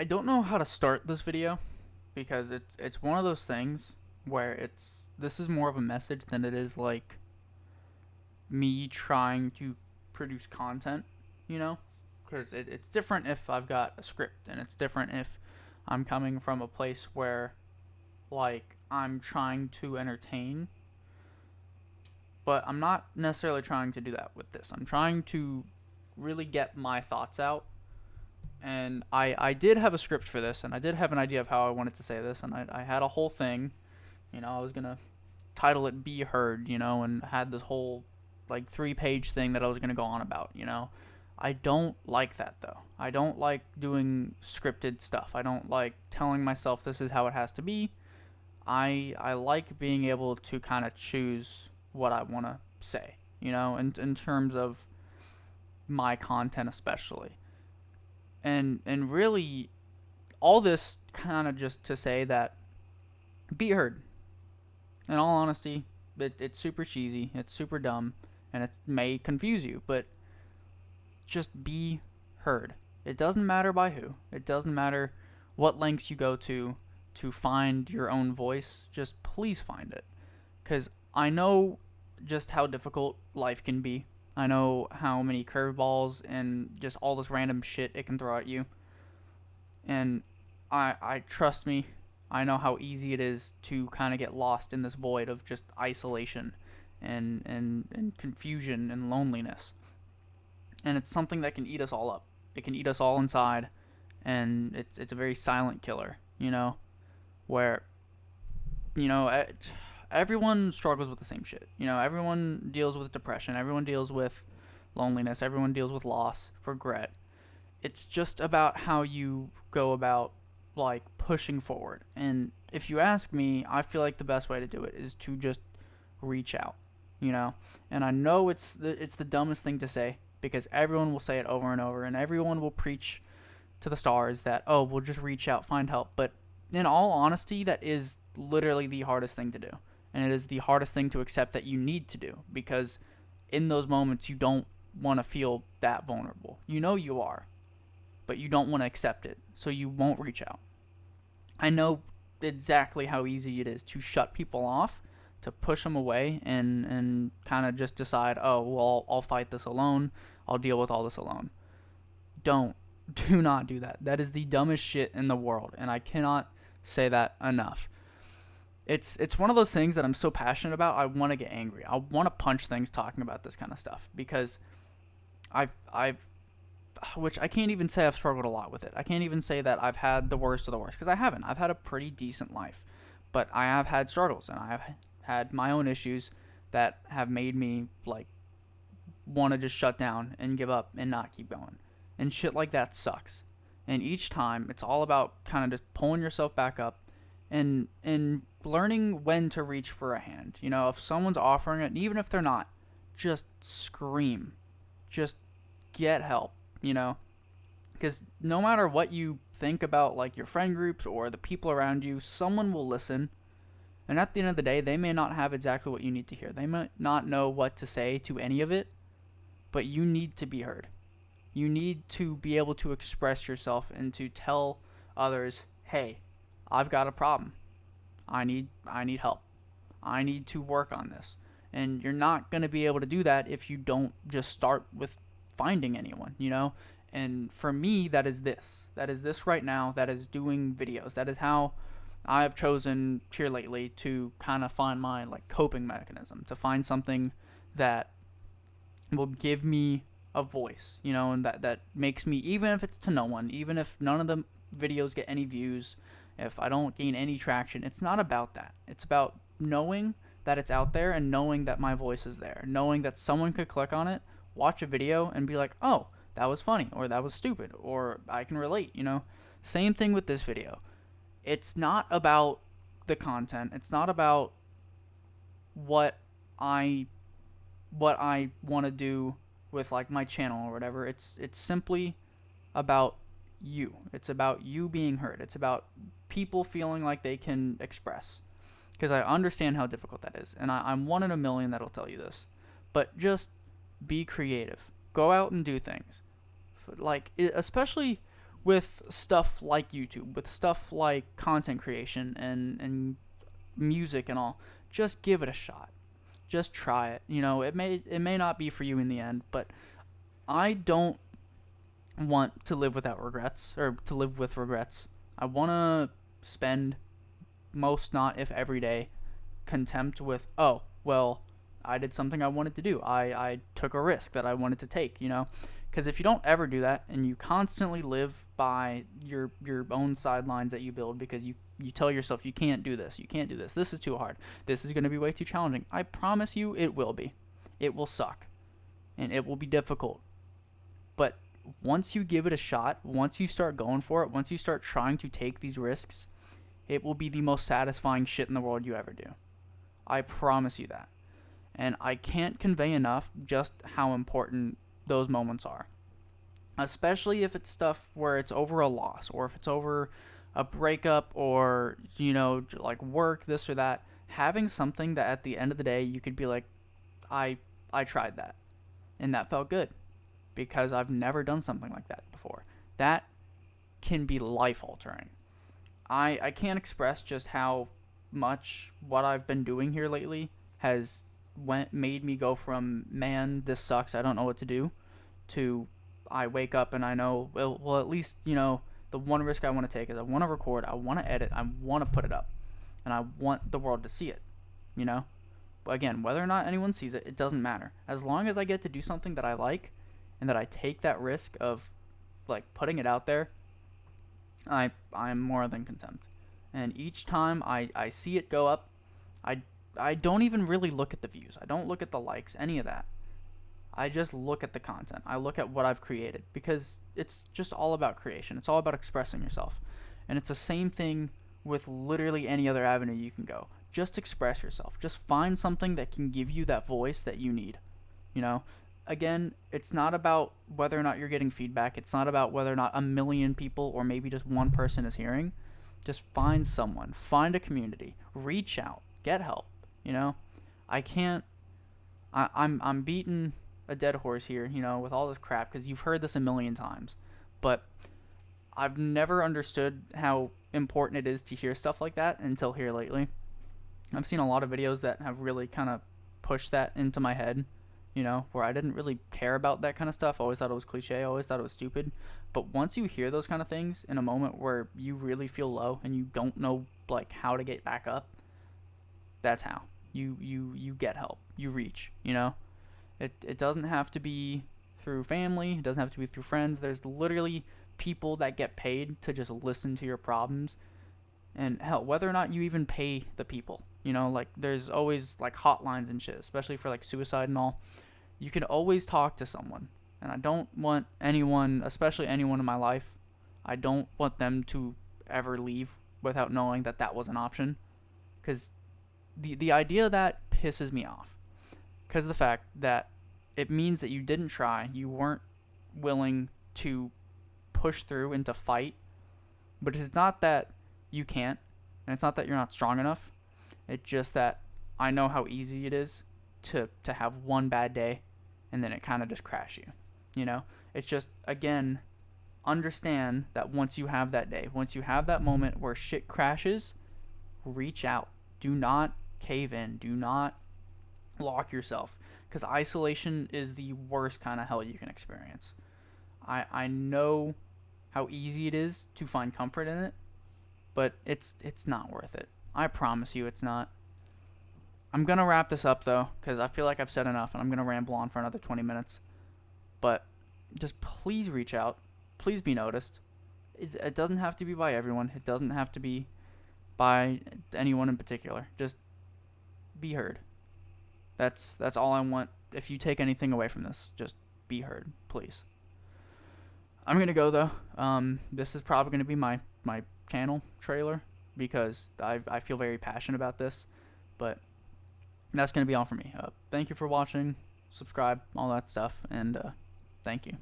I don't know how to start this video because it's one of those things where this is more of a message than it is like me trying to produce content, you know? Because it's different if I've got a script, and it's different if I'm coming from a place where, like, I'm trying to entertain, but I'm not necessarily trying to do that with this. I'm trying to really get my thoughts out, and I did have a script for this, and I did have an idea of how I wanted to say this, and I had a whole thing. I was gonna title it "Be Heard," and had this whole like 3-page thing that I was gonna go on about. I don't like that though. I don't like doing scripted stuff. I don't like telling myself this is how it has to be. I like being able to kind of choose what I want to say, in terms of my content especially. And really all this kind of just to say that be heard. In all honesty, it's super cheesy, it's super dumb, and it may confuse you, but just be heard. It doesn't matter by who. It doesn't matter what lengths you go to find your own voice. Just please find it. Because I know just how difficult life can be. I know how many curveballs and just all this random shit it can throw at you. And I trust me, I know how easy it is to kind of get lost in this void of just isolation and confusion and loneliness. And it's something that can eat us all up. It can eat us all inside, and it's a very silent killer, where you know everyone struggles with the same shit. Everyone deals with depression, everyone deals with loneliness, everyone deals with loss, regret. It's just about how you go about like pushing forward. And if you ask me, I feel like the best way to do it is to just reach out, you know. And I know it's the dumbest thing to say because everyone will say it over and over, and everyone will preach to the stars that, oh, we'll just reach out, find help. But in all honesty, that is literally the hardest thing to do, and it is the hardest thing to accept that you need to do, because in those moments you don't want to feel that vulnerable. You are, but you don't want to accept it, so you won't reach out. I know exactly how easy it is to shut people off, to push them away, and kind of just decide, oh, well, I'll fight this alone. I'll deal with all this alone. Don't. Do not do that. That is the dumbest shit in the world, and I cannot say that enough. It's one of those things that I'm so passionate about. I want to get angry. I want to punch things talking about this kind of stuff because I've which I can't even say I've struggled a lot with it. I can't even say that I've had the worst of the worst because I haven't. I've had a pretty decent life, but I have had struggles and I have had my own issues that have made me like want to just shut down and give up and not keep going. And shit like that sucks. And each time it's all about kind of just pulling yourself back up and learning when to reach for a hand. If someone's offering it, and even if they're not, just scream. Just get help, Because no matter what you think about like your friend groups or the people around you, someone will listen. And at the end of the day, they may not have exactly what you need to hear. They might not know what to say to any of it, but you need to be heard. You need to be able to express yourself and to tell others, hey, I've got a problem. I need help. I need to work on this. And you're not going to be able to do that if you don't just start with finding anyone, And for me, that is this. That is this right now. That is doing videos. That is how I have chosen here lately to kind of find my like coping mechanism, to find something that will give me a voice, and that makes me, even if it's to no one, even if none of the videos get any views, if I don't gain any traction, it's not about that. It's about knowing that it's out there and knowing that my voice is there, knowing that someone could click on it, watch a video, and be like, oh, that was funny, or that was stupid, or I can relate, Same thing with this video. It's not about the content. It's not about what I want to do with like my channel or whatever. It's simply about you. It's about you being heard. It's about people feeling like they can express. Because I understand how difficult that is, and I'm one in a million that'll tell you this. But just be creative. Go out and do things. Like especially with stuff like YouTube, with stuff like content creation and music and all. Just give it a shot. Just try it. It may not be for you in the end, but I don't want to live without regrets, or to live with regrets. I want to spend most, not if every day, contempt with, oh, well, I did something I wanted to do. I took a risk that I wanted to take, Because if you don't ever do that, and you constantly live by your own sidelines that you build, because you tell yourself you can't do this, this is too hard, this is going to be way too challenging, I promise you it will be. It will suck. And it will be difficult. But once you give it a shot, once you start going for it, once you start trying to take these risks, it will be the most satisfying shit in the world you ever do. I promise you that. And I can't convey enough just how important those moments are. Especially if it's stuff where it's over a loss, or if it's over a breakup, or, like work, this or that. Having something that at the end of the day you could be like, I tried that. And that felt good. Because I've never done something like that before. That can be life altering. I can't express just how much what I've been doing here lately has made me go from, man, this sucks, I don't know what to do, to I wake up and I know, well at least, the one risk I want to take is I want to record, I want to edit, I want to put it up, and I want the world to see it, But again, whether or not anyone sees it, it doesn't matter. As long as I get to do something that I like, and that I take that risk of, like, putting it out there, I'm more than content. And each time I see it go up, I don't even really look at the views. I don't look at the likes, any of that. I just look at the content. I look at what I've created, because it's just all about creation. It's all about expressing yourself. And it's the same thing with literally any other avenue you can go. Just express yourself. Just find something that can give you that voice that you need. Again, it's not about whether or not you're getting feedback. It's not about whether or not a million people or maybe just one person is hearing. Just find someone. Find a community. Reach out. Get help. I'm beating a dead horse here, with all this crap, because you've heard this a million times. But I've never understood how important it is to hear stuff like that until here lately. I've seen a lot of videos that have really kind of pushed that into my head. Where I didn't really care about that kind of stuff. I always thought it was cliche. I always thought it was stupid. But once you hear those kind of things in a moment where you really feel low and you don't know, like, how to get back up, that's how. You get help. You reach, It doesn't have to be through family. It doesn't have to be through friends. There's literally people that get paid to just listen to your problems. And hell, whether or not you even pay the people, like, there's always, like, hotlines and shit, especially for, like, suicide and all. You can always talk to someone. And I don't want anyone, especially anyone in my life, I don't want them to ever leave without knowing that that was an option. Because the idea of that pisses me off. Because of the fact that it means that you didn't try, you weren't willing to push through and to fight. But it's not that you can't, and it's not that you're not strong enough. It's just that I know how easy it is to have one bad day and then it kind of just crash you. It's just, again, understand that once you have that day, once you have that moment where shit crashes, reach out. Do not cave in. Do not lock yourself, because isolation is the worst kind of hell you can experience. I know how easy it is to find comfort in it, but it's not worth it. I promise you it's not. I'm going to wrap this up, though, because I feel like I've said enough, and I'm going to ramble on for another 20 minutes. But just please reach out. Please be noticed. It doesn't have to be by everyone. It doesn't have to be by anyone in particular. Just be heard. That's all I want. If you take anything away from this, just be heard, please. I'm going to go, though. This is probably going to be my channel trailer, because I feel very passionate about this. But that's going to be all for me. Thank you for watching. Subscribe, all that stuff, and thank you.